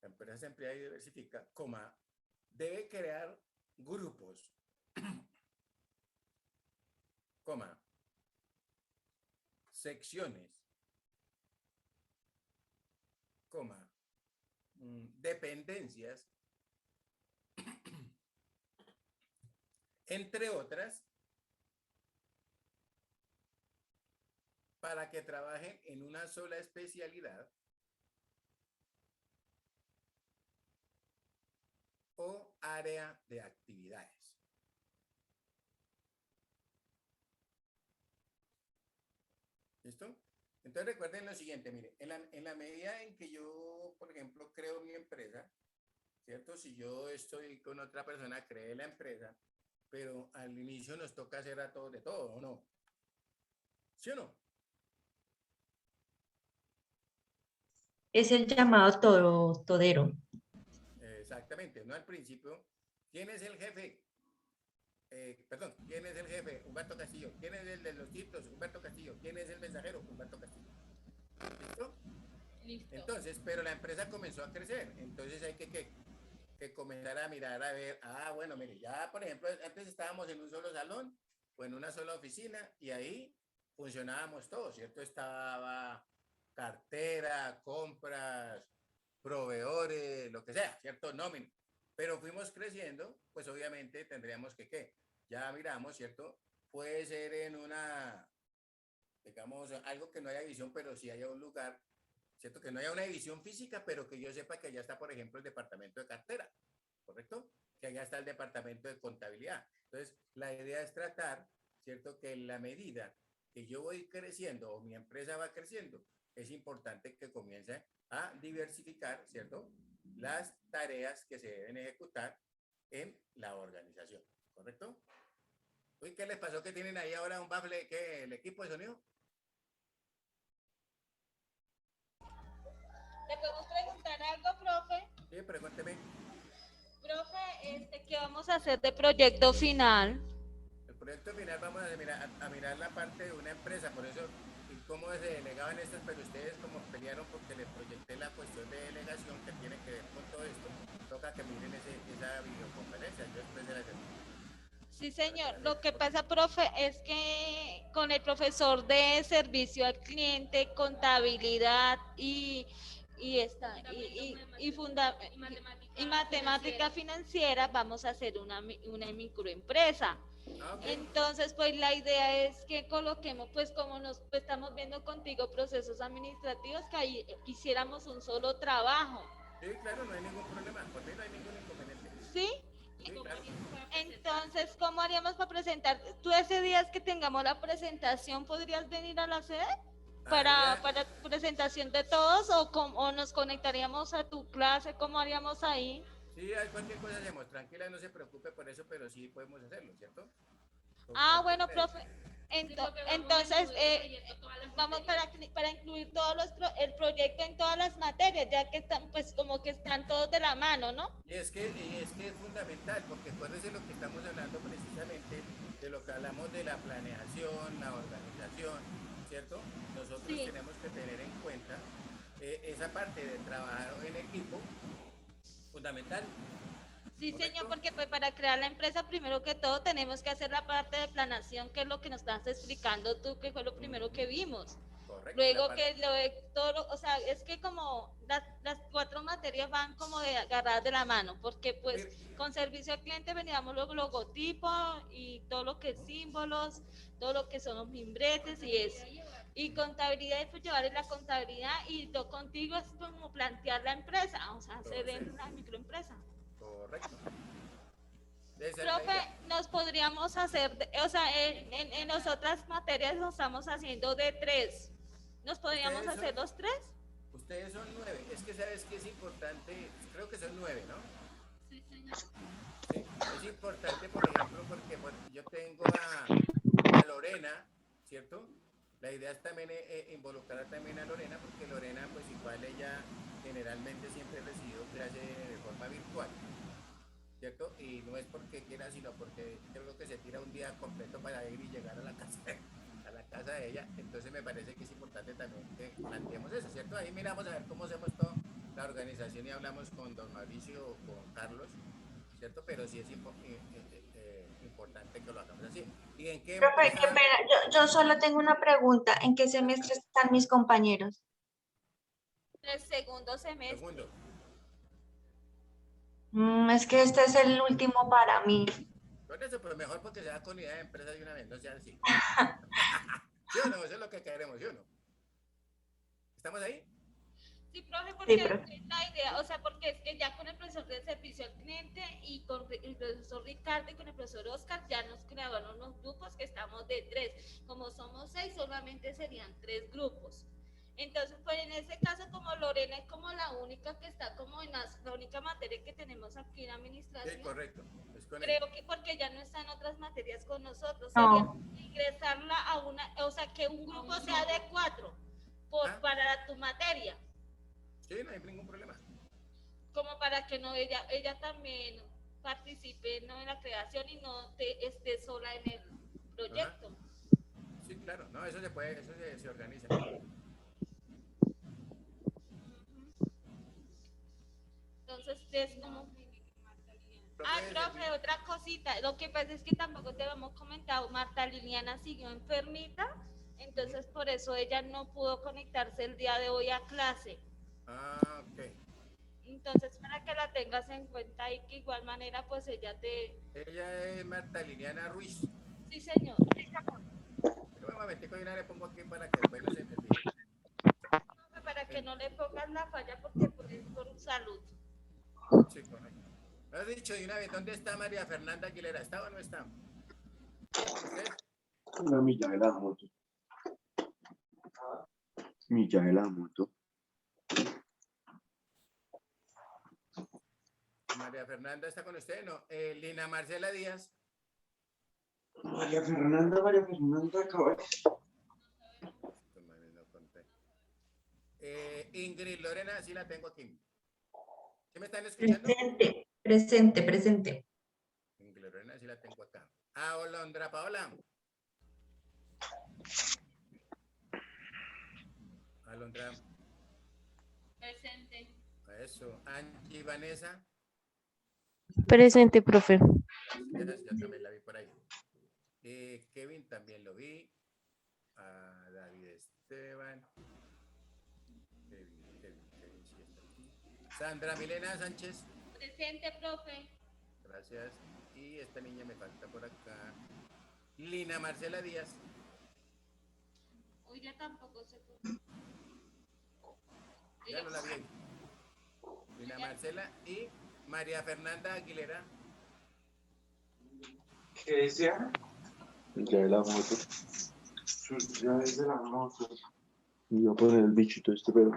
La empresa se amplía y diversifica, debe crear grupos, secciones, dependencias, entre otras, para que trabajen en una sola especialidad o área de actividades. ¿Listo? Entonces recuerden lo siguiente, mire, en la medida en que yo, por ejemplo, creo mi empresa, ¿cierto? Si yo estoy con otra persona, cree la empresa, pero al inicio nos toca hacer a todos de todo, ¿o no? ¿Sí o no? Es el llamado todero. Exactamente, ¿no? Al principio, ¿quién es el jefe? ¿Quién es el jefe? Humberto Castillo. ¿Quién es el de los títulos? Humberto Castillo. ¿Quién es el mensajero? Humberto Castillo. ¿Listo? Listo. Entonces, pero la empresa comenzó a crecer, entonces hay que comenzar a mirar, a ver, bueno, mire, ya por ejemplo, antes estábamos en un solo salón o en una sola oficina y ahí funcionábamos todos, ¿cierto? Estaba cartera, compras, proveedores, lo que sea, ¿cierto? Nómina. Pero fuimos creciendo, pues obviamente tendríamos que ya miramos, ¿cierto? Puede ser en digamos, algo que no haya visión, pero sí haya un lugar, ¿cierto? Que no haya una división física, pero que yo sepa que allá está, por ejemplo, el departamento de cartera, ¿correcto? Que allá está el departamento de contabilidad. Entonces, la idea es tratar, ¿cierto? Que en la medida que yo voy creciendo o mi empresa va creciendo, es importante que comience a diversificar, ¿cierto? Las tareas que se deben ejecutar en la organización, ¿correcto? Uy, ¿qué les pasó que tienen ahí ahora un bafle, el equipo de sonido? ¿Le podemos preguntar algo, profe? Sí, pregúnteme. Profe, ¿qué vamos a hacer de proyecto final? El proyecto final vamos a mirar la parte de una empresa, por eso, y cómo se delegaban estas, pero ustedes como pelearon porque les proyecté la cuestión de delegación que tiene que ver con todo esto, toca que miren esa videoconferencia, yo después de la Sí, señor. Lo que pasa, profe, es que con el profesor de servicio al cliente, contabilidad y matemática financiera, vamos a hacer una microempresa. Okay. Entonces, pues la idea es que coloquemos, pues como nos pues, estamos viendo contigo procesos administrativos, que ahí hiciéramos un solo trabajo. Sí, claro, no hay ningún problema, por mí no hay ningún inconveniente. ¿Sí? Sí, claro. Entonces, ¿cómo haríamos para presentar? ¿Tú ese día que tengamos la presentación podrías venir a la sede para presentación de todos o nos conectaríamos a tu clase? ¿Cómo haríamos ahí? Sí, hay cualquier cosa hacemos, tranquila, no se preocupe por eso, pero sí podemos hacerlo, ¿cierto? Bueno, profe. Entonces, vamos para incluir el proyecto en todas las materias, ya que están, pues, como que están todos de la mano, ¿no? Y es que es fundamental, porque acuérdense lo que estamos hablando precisamente, de lo que hablamos de la planeación, la organización, ¿cierto? Nosotros tenemos que tener en cuenta esa parte de trabajar en equipo, fundamental. Sí, señor, ¿correcto? porque pues para crear la empresa, primero que todo, tenemos que hacer la parte de planación, que es lo que nos estás explicando tú, que fue lo primero que vimos. Correcto. Luego que lo de todo, o sea, es que como las 4 materias van como de agarrar de la mano, porque pues Mire. con servicio al cliente veníamos los logotipos y todo lo que es símbolos, todo lo que son los mimbretes y eso. Y contabilidad, pues llevar la contabilidad y yo contigo es como plantear la empresa, o sea, hacer la microempresa. Correcto. Esa es la Profe, idea. nos podríamos hacer, o sea, en las otras materias nos estamos haciendo de 3. ¿Nos podríamos Ustedes hacer son, los 3? ustedes son 9. Es que sabes que es importante, creo que son 9, ¿no? Sí, señor. Sí, es importante, por ejemplo, porque yo tengo a Lorena, ¿cierto? La idea es también involucrar también a Lorena, porque Lorena, pues igual ella generalmente siempre ha recibido clase de forma virtual, ¿cierto? Y no es porque quiera, sino porque creo que se tira un día completo para ir y llegar a la casa, a la casa de ella. Entonces me parece que es importante también que planteemos eso, ¿cierto? Ahí miramos a ver cómo hacemos toda la organización y hablamos con don Mauricio o con Carlos, ¿cierto? Pero sí es importante que lo hagamos así. ¿Y en qué Profe, qué empresa? pena, yo solo tengo una pregunta. ¿En qué semestre están mis compañeros? El segundo semestre. Segundo. Es que este es el último para mí. Con eso, pues mejor porque se da con idea de empresa de una vez, no sea así. ¿Sí o no? Eso es lo que queremos, ¿sí o no? ¿Estamos ahí? Sí, profe, Sí, porque profe. es la idea, o sea, porque es que ya con el profesor de servicio al cliente y con el profesor Ricardo y con el profesor Oscar ya nos crearon unos grupos que estamos de 3. Como somos 6, solamente serían 3 grupos. Entonces, pues en ese caso, como Lorena es como la única que está como en la única materia que tenemos aquí en administración. Sí, correcto. Es con Creo ella. que porque ya no están otras materias con nosotros, No. sería ingresarla a una, o sea, que un grupo sea de 4 ¿Ah? para tu materia, Sí, no hay ningún problema. como para que no ella también participe, ¿no?, en la creación y no esté sola en el proyecto. Ajá. Sí, claro. No, eso se puede, eso se organiza. Entonces es como... Ah, Profe, profe, otra cosita. Lo que pasa es que tampoco te habíamos comentado, Marta Liliana siguió enfermita, entonces por eso ella no pudo conectarse el día de hoy a clase. Ah, ok. Entonces, para que la tengas en cuenta y que igual manera, pues ella te... Ella es Marta Liliana Ruiz. Sí, señor. Yo un momentico y una le pongo aquí para que después no se me olvide. Para que no le pongas la falla porque pues, es por salud. Sí, correcto. ¿Lo has dicho de una vez? ¿Dónde está María Fernanda Aguilera? ¿Está o no está? ¿Usted? Una milla de la moto. Milla de la moto. María Fernanda está con usted, ¿no? Lina Marcela Díaz. María Fernanda, acaba. No conté. Ingrid Lorena, sí la tengo aquí. ¿Sí me están escuchando? Presente, presente, presente. Ingrid Lorena, sí la tengo acá. Ah, Olondra Paola. Alondra. Presente. Eso. Angie Vanessa. Presente, profe. Gracias, yo también la vi por ahí. Kevin también lo vi. A David Esteban. Kevin sí está aquí. Sandra Milena Sánchez. Presente, profe. Gracias. Y esta niña me falta por acá. Lina Marcela Díaz. Hoy ya tampoco se puede. Ya no la vi ahí. Lina Marcela y María Fernanda Aguilera. ¿Qué decía? Ya de la moto. Sus llaves de la moto. Y voy a poner el bichito este, pero.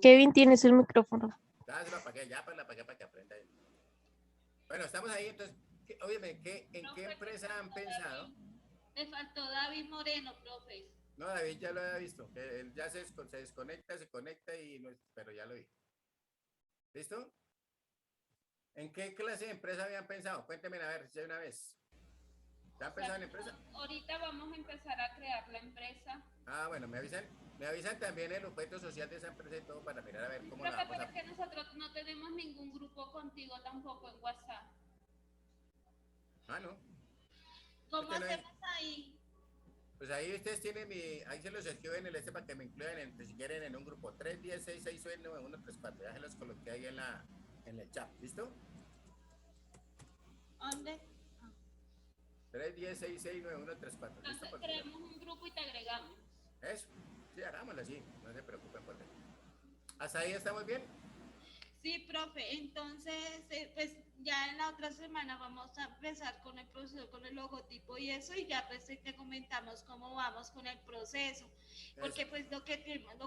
Kevin, tienes el micrófono. Dáselo para que ya, para que aprenda. Bueno, estamos ahí, entonces, óyeme, ¿en qué empresa han pensado? Me faltó David Moreno, profe. No, David ya lo había visto, que él ya se desconecta, se conecta y no, pero ya lo vi. ¿Listo? ¿En qué clase de empresa habían pensado? Cuéntenme a ver, si hay una vez. ¿Ya empezaron la empresa? Ahorita vamos a empezar a crear la empresa. Ah, bueno, me avisan también el objeto social de esa empresa y todo para mirar a ver cómo la Profe, vamos pero a... es que nosotros no tenemos ningún grupo contigo tampoco en WhatsApp. Ah, no. ¿Cómo Este no es- hacemos ahí? Pues ahí ustedes tienen ahí se los escribo en el para que me incluyan si quieren en un grupo 310-669-134. Ya se los coloqué ahí en el chat, ¿listo? ¿Dónde? 310-669-134. ¿Listo? Entonces creemos un grupo y te agregamos. Eso, sí, hagámoslo así, no se preocupen por eso. ¿Hasta ahí estamos bien? Sí, profe, entonces, pues ya en la otra semana vamos a empezar con el proceso, con el logotipo y eso, y ya pues te comentamos cómo vamos con el proceso. Porque Eso. pues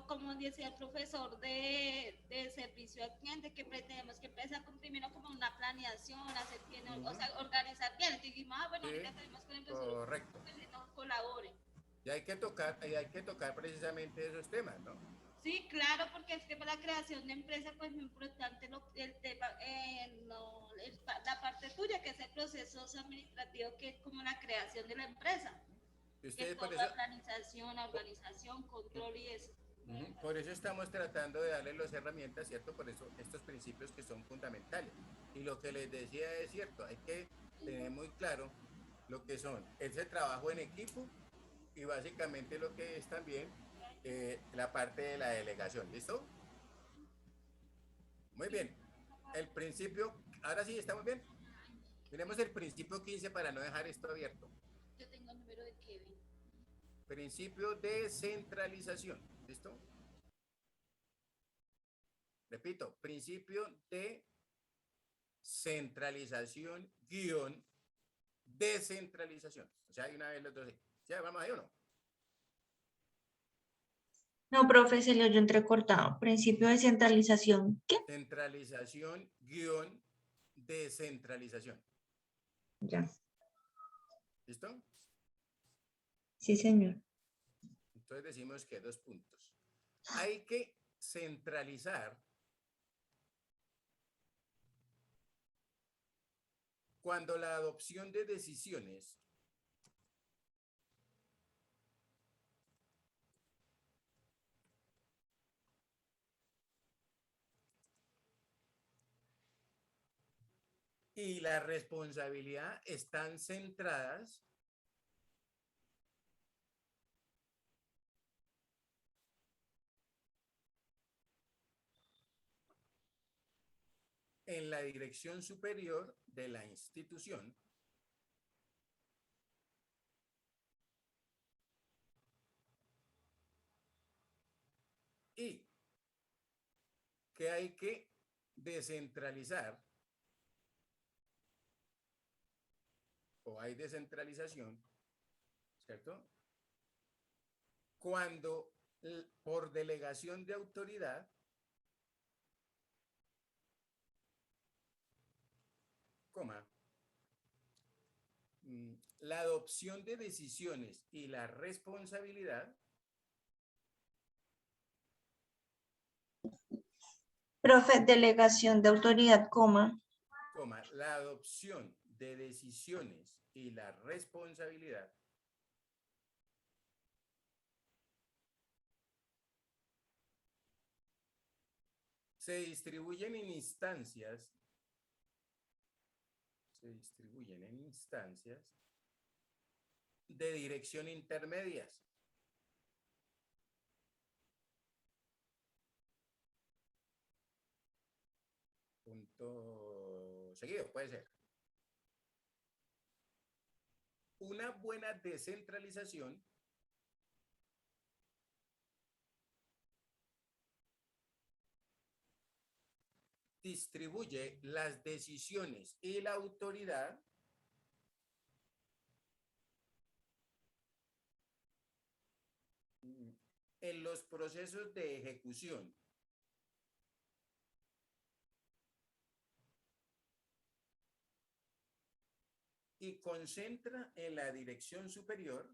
como decía el profesor de servicio al cliente, que tenemos que empezar con primero como una planeación, hacer bien, o sea, organizar bien. Entonces dijimos, bueno, Sí, ahorita tenemos que empezar correcto. que nos colaboren. Y hay que tocar precisamente esos temas, ¿no? Sí, claro, porque es que para la creación de empresa, pues muy importante el tema, la parte tuya, que es el proceso administrativo, que es como la creación de la empresa, Y que ustedes es por toda eso, la organización, control y eso. por eso estamos tratando de darles las herramientas, ¿cierto? Por eso estos principios que son fundamentales. Y lo que les decía es cierto, hay que tener muy claro lo que son ese trabajo en equipo y básicamente lo que es también la parte de la delegación, ¿listo? Muy bien. El principio, ahora sí, ¿estamos bien? Tenemos el principio 15 para no dejar esto abierto. Yo tengo el número de Kevin. Principio de centralización, ¿listo? Repito, principio de centralización guión descentralización. O sea, hay una vez los dos. ¿Ya vamos ahí o no? No, profe, se le oyó entrecortado. Principio de centralización. ¿Qué? Centralización guión descentralización. Ya. ¿Listo? Sí, señor. Entonces decimos que 2 puntos. Hay que centralizar cuando la adopción de decisiones y la responsabilidad están centradas en la dirección superior de la institución y que hay que descentralizar o hay descentralización, ¿cierto? Cuando por delegación de autoridad la adopción de decisiones y la responsabilidad Profe, delegación de autoridad, la adopción de decisiones y la responsabilidad se distribuyen en instancias de dirección intermedias. Punto seguido, puede ser. Una buena descentralización distribuye las decisiones y la autoridad en los procesos de ejecución y concentra en la dirección superior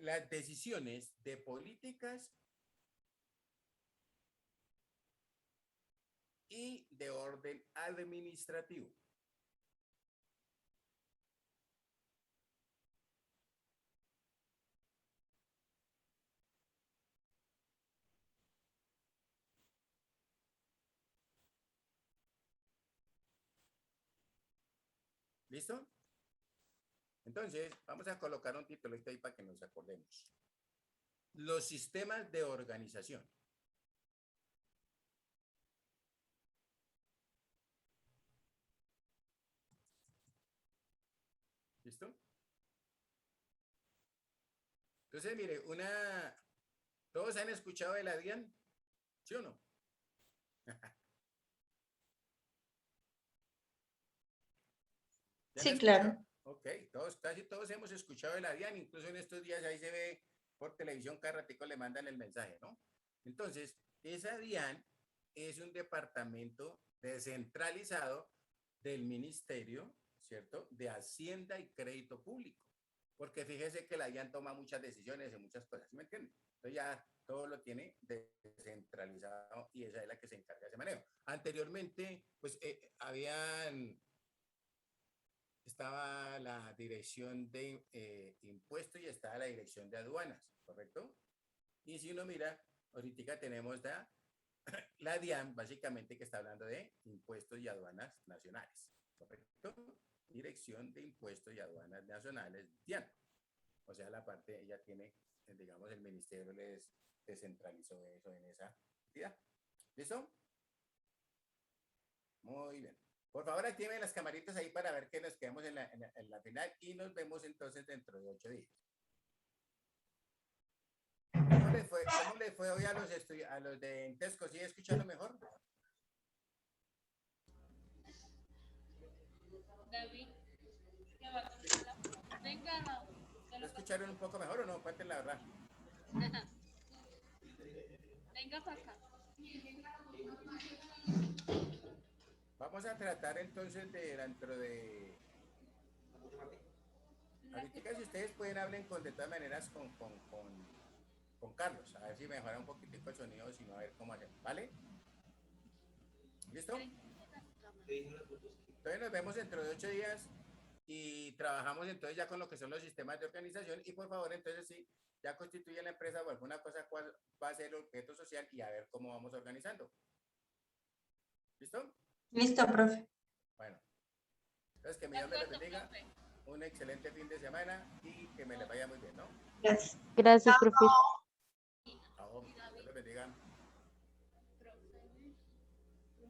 las decisiones de políticas y de orden administrativo. ¿Listo? Entonces, vamos a colocar un titulito ahí para que nos acordemos. Los sistemas de organización. ¿Listo? Entonces, mire, ¿todos han escuchado de la DIAN? ¿Sí o no? ¿Ya Sí, la claro. escuchó? Ok, casi todos hemos escuchado de la DIAN, incluso en estos días ahí se ve por televisión, cada ratico le mandan el mensaje, ¿no? Entonces, esa DIAN es un departamento descentralizado del Ministerio, ¿cierto? De Hacienda y Crédito Público. Porque fíjese que la DIAN toma muchas decisiones y muchas cosas, ¿sí me entiende? Entonces ya todo lo tiene descentralizado y esa es la que se encarga de ese manejo. Anteriormente, pues estaba la dirección de impuestos y estaba la dirección de aduanas, ¿correcto? Y si uno mira, ahorita tenemos la DIAN, básicamente, que está hablando de impuestos y aduanas nacionales, ¿correcto? Dirección de impuestos y aduanas nacionales, DIAN. O sea, la parte, ella tiene, digamos, el ministerio les descentralizó eso en esa entidad. ¿Listo? Muy bien. Por favor, activen las camaritas ahí para ver que nos quedamos en la final y nos vemos entonces dentro de 8 días. ¿Cómo le fue hoy a los de Intesco? ¿Sí escuchando mejor? David, ¿qué va a contar? Venga, no. ¿Lo escucharon un poco mejor o no? Cuenten la verdad. Venga para acá. Vamos a tratar entonces dentro de... Ahorita si ustedes pueden hablen de todas maneras con Carlos, a ver si mejora un poquitico el sonido, si no, a ver cómo hacemos, ¿vale? ¿Listo? Entonces nos vemos dentro de 8 días y trabajamos entonces ya con lo que son los sistemas de organización y por favor entonces si ya constituye la empresa o alguna cosa, cuál va a ser el objeto social y a ver cómo vamos organizando. ¿Listo? Listo, profe. Bueno, entonces que mi Dios me les bendiga, un excelente fin de semana y que me les vaya muy bien, ¿no? Gracias. Gracias, profe.